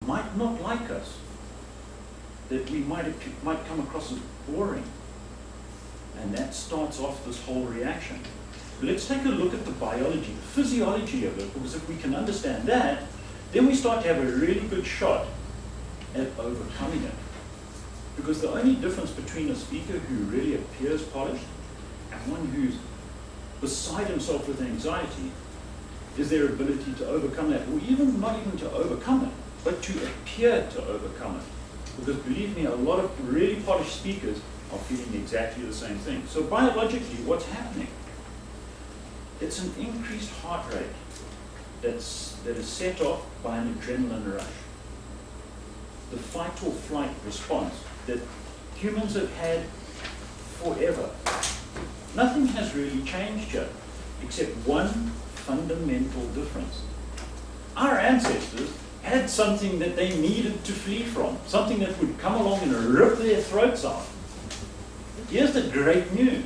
might not like us, that we might come across as boring. And that starts off this whole reaction. But let's take a look at the biology, the physiology of it, because if we can understand that, then we start to have a really good shot at overcoming it. Because the only difference between a speaker who really appears polished and one who's beside himself with anxiety is their ability to overcome that, or even not even to overcome it, but to appear to overcome it. Because believe me, a lot of really polished speakers are feeling exactly the same thing. So biologically, what's happening? It's an increased heart rate that is set off by an adrenaline rush. The fight or flight response that humans have had forever. Nothing has really changed here, except one fundamental difference. Our ancestors had something that they needed to flee from, something that would come along and rip their throats out. Here's the great news.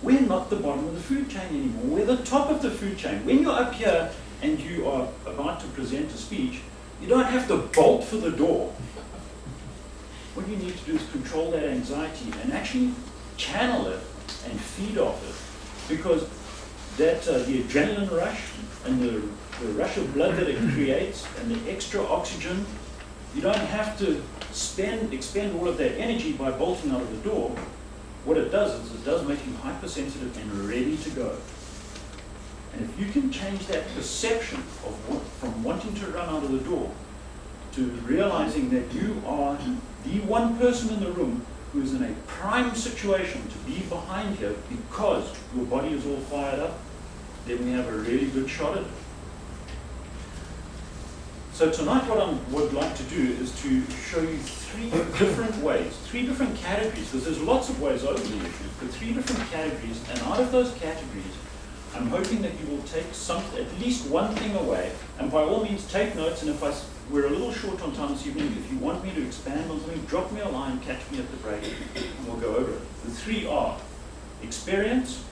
We're not the bottom of the food chain anymore. We're the top of the food chain. When you're up here and you are about to present a speech, you don't have to bolt for the door. What you need to do is control that anxiety and actually channel it and feed off it. Because that the adrenaline rush and the rush of blood that it creates and the extra oxygen, you don't have to expend all of that energy by bolting out of the door. What it does is it does make you hypersensitive and ready to go. And if you can change that perception from wanting to run out of the door to realizing that you are the one person in the room who is in a prime situation to be behind here because your body is all fired up, then we have a really good shot at it. So tonight what I would like to do is to show you three different ways, three different categories, because there's lots of ways over the issues, but three different categories, and out of those categories, I'm hoping that you will take at least one thing away, and by all means take notes, and if we're a little short on time this evening, if you want me to expand on something, drop me a line, catch me at the break, and we'll go over it. The three are experience,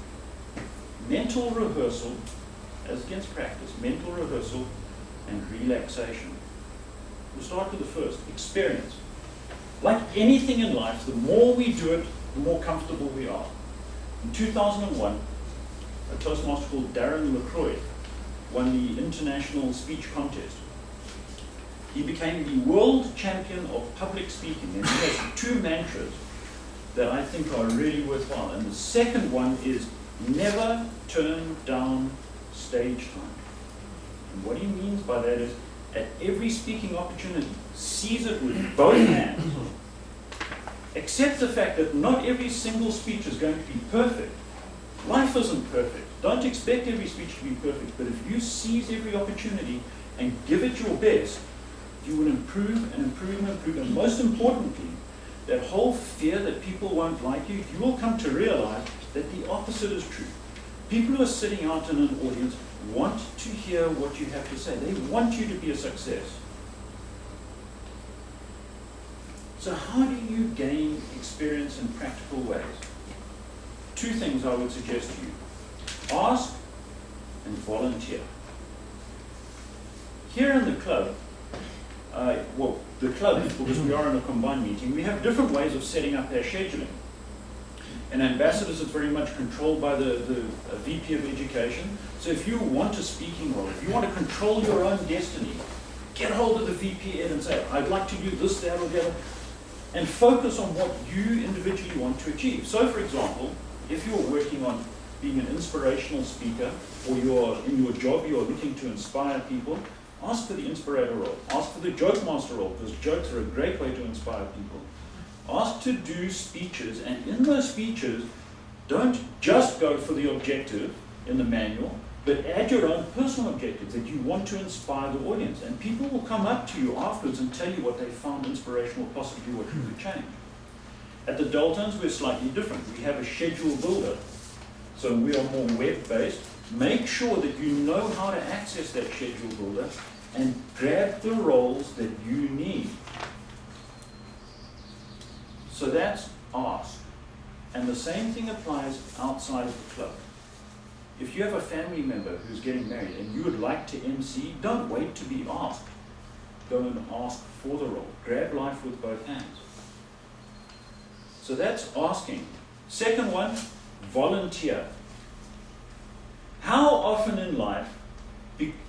mental rehearsal, as against practice, mental rehearsal, and relaxation. We'll start with the first, experience. Like anything in life, the more we do it, the more comfortable we are. In 2001, a Toastmaster called Darren LaCroix won the international speech contest. He became the world champion of public speaking, and he has two mantras that I think are really worthwhile. And the second one is never turn down stage time. And what he means by that is, at every speaking opportunity, seize it with both hands. Accept the fact that not every single speech is going to be perfect. Life isn't perfect. Don't expect every speech to be perfect, but if you seize every opportunity and give it your best, you will improve and improve and improve. And most importantly, that whole fear that people won't like you, you will come to realize that the opposite is true. People who are sitting out in an audience want to hear what you have to say. They want you to be a success. So how do you gain experience in practical ways? Two things I would suggest to you. Ask and volunteer. Here in the club, the club, because we are in a combined meeting, we have different ways of setting up our scheduling. And ambassadors are very much controlled by the VP of Education. So if you want a speaking role, if you want to control your own destiny, get hold of the VP Ed and say, I'd like to do this, that, or the other, and focus on what you individually want to achieve. So for example, if you're working on being an inspirational speaker, or in your job you're looking to inspire people, ask for the inspirator role. Ask for the joke master role, because jokes are a great way to inspire people. Ask to do speeches, and in those speeches, don't just go for the objective in the manual, but add your own personal objectives that you want to inspire the audience. And people will come up to you afterwards and tell you what they found inspirational, possibly what you could change. At the Deltones, we're slightly different. We have a schedule builder. So we are more web-based. Make sure that you know how to access that schedule builder and grab the roles that you need. So that's ask. And the same thing applies outside of the club. If you have a family member who's getting married and you would like to MC, don't wait to be asked. go and ask for the role. Grab life with both hands. So that's asking. Second one, volunteer. How often in life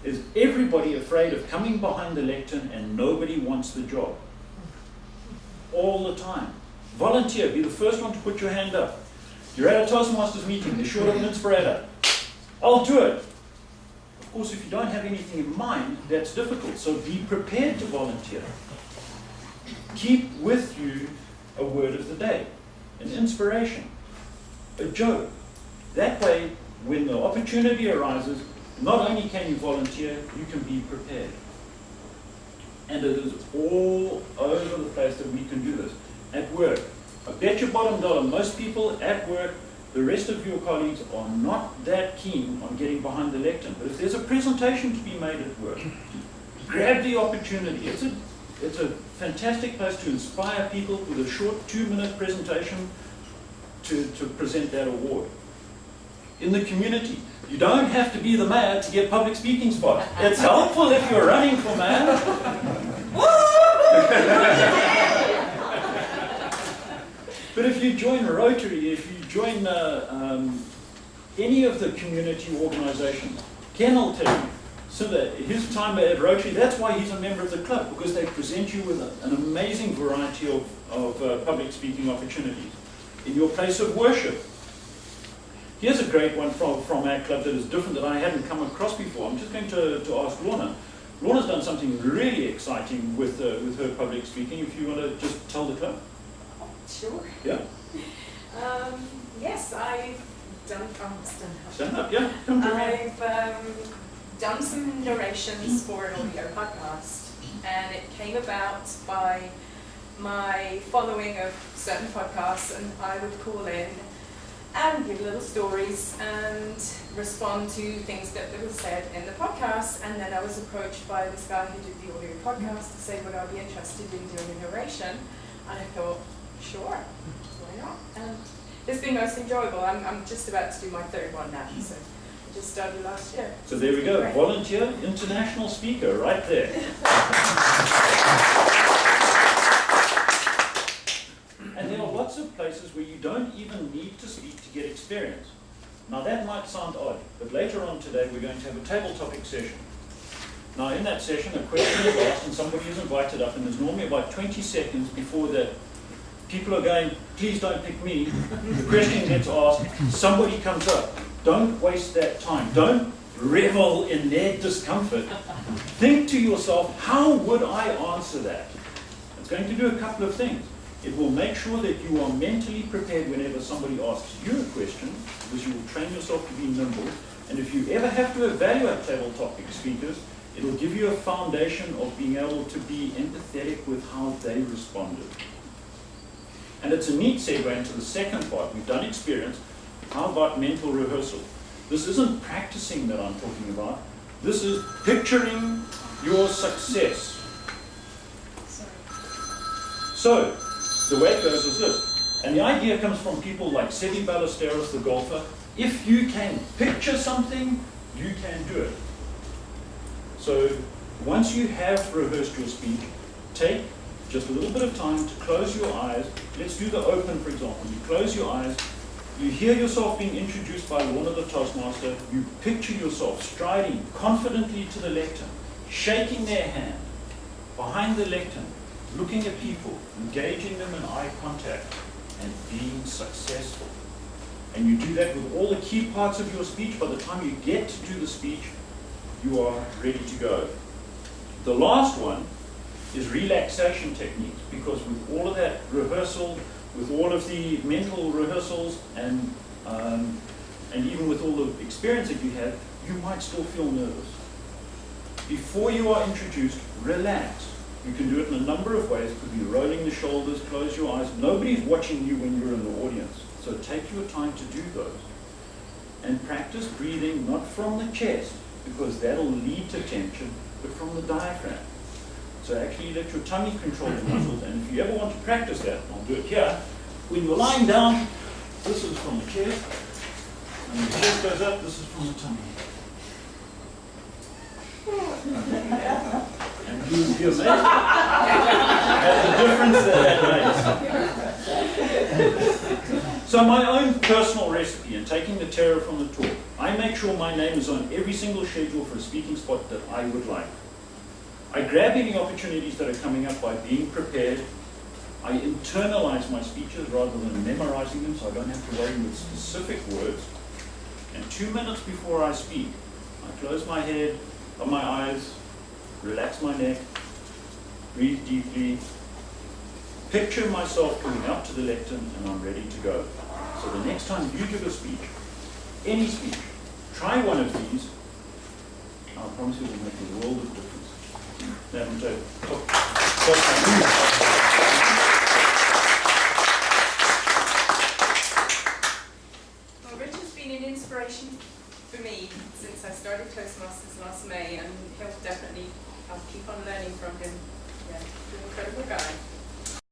is everybody afraid of coming behind the lectern and nobody wants the job? All the time. Volunteer. Be the first one to put your hand up. You're at a Toastmasters meeting. They're short of an inspirator. I'll do it. Of course, if you don't have anything in mind, that's difficult. So be prepared to volunteer. Keep with you a word of the day, an inspiration, a joke. That way, when the opportunity arises, not only can you volunteer, you can be prepared. And it is all over the place that we can do this. At work, I bet your bottom dollar, most people at work, the rest of your colleagues are not that keen on getting behind the lectern. But if there's a presentation to be made at work, grab the opportunity. It's a fantastic place to inspire people with a short 2-minute presentation to present that award. In the community, you don't have to be the mayor to get public speaking spot. It's helpful if you're running for mayor. But if you join Rotary, if you join any of the community organizations, Ken will tell you, so that his time at Rotary, that's why he's a member of the club, because they present you with an amazing variety of public speaking opportunities. In your place of worship, here's a great one from our club that is different, that I hadn't come across before. I'm just going to ask Lorna. Lorna's done something really exciting with her public speaking. If you want to just tell the club. Sure. Yeah. Yes, I've done. Stand up, yeah. Come to me. I've done some narrations for an audio podcast, and it came about by my following of certain podcasts, and I would call in and give little stories and respond to things that were said in the podcast. And then I was approached by this guy who did the audio podcast to say, would I be interested in doing a narration? And I thought, sure, why not? And it's been most enjoyable. I'm just about to do my third one now, so I just started last year. So there we go, volunteer, international speaker, right there. And there are lots of places where you don't even need to speak to get experience. Now that might sound odd, but later on today we're going to have a table topic session. Now in that session a question is asked and somebody is invited up, and there's normally about 20 seconds before the people are going, please don't pick me. The question gets asked, somebody comes up. Don't waste that time. Don't revel in their discomfort. Think to yourself, how would I answer that? It's going to do a couple of things. It will make sure that you are mentally prepared whenever somebody asks you a question, because you will train yourself to be nimble. And if you ever have to evaluate table topic speakers, it will give you a foundation of being able to be empathetic with how they responded. And it's a neat segue into the second part. We've done experience. How about mental rehearsal? This isn't practicing that I'm talking about. This is picturing your success. So, the way it goes is this. And the idea comes from people like Seve Ballesteros, the golfer. If you can picture something, you can do it. So, once you have rehearsed your speech, take just a little bit of time to close your eyes. Let's do the open, for example. You close your eyes. You hear yourself being introduced by Lorna the Toastmaster. You picture yourself striding confidently to the lectern, shaking their hand, behind the lectern, looking at people, engaging them in eye contact, and being successful. And you do that with all the key parts of your speech. By the time you get to do the speech, you are ready to go. The last one is relaxation techniques, because with all of that rehearsal, with all of the mental rehearsals, and even with all the experience that you have, you might still feel nervous. Before you are introduced, relax. You can do it in a number of ways. It could be rolling the shoulders, close your eyes. Nobody's watching you when you're in the audience, so take your time to do those. And practice breathing not from the chest, because that'll lead to tension, but from the diaphragm. So actually let your tummy control the muscles, and if you ever want to practice that, I'll do it here. When you're lying down, this is from the chest, and the chest goes up, this is from the tummy. And you'd be amazed at the difference that makes. So my own personal recipe in taking the terror from the talk, I make sure my name is on every single schedule for a speaking spot that I would like. I grab any opportunities that are coming up by being prepared. I internalize my speeches rather than memorizing them, so I don't have to worry with specific words. And 2 minutes before I speak, I close my head, my eyes, relax my neck, breathe deeply, picture myself coming up to the lectern, and I'm ready to go. So the next time you give a speech, any speech, try one of these. I promise you it will make a world of difference.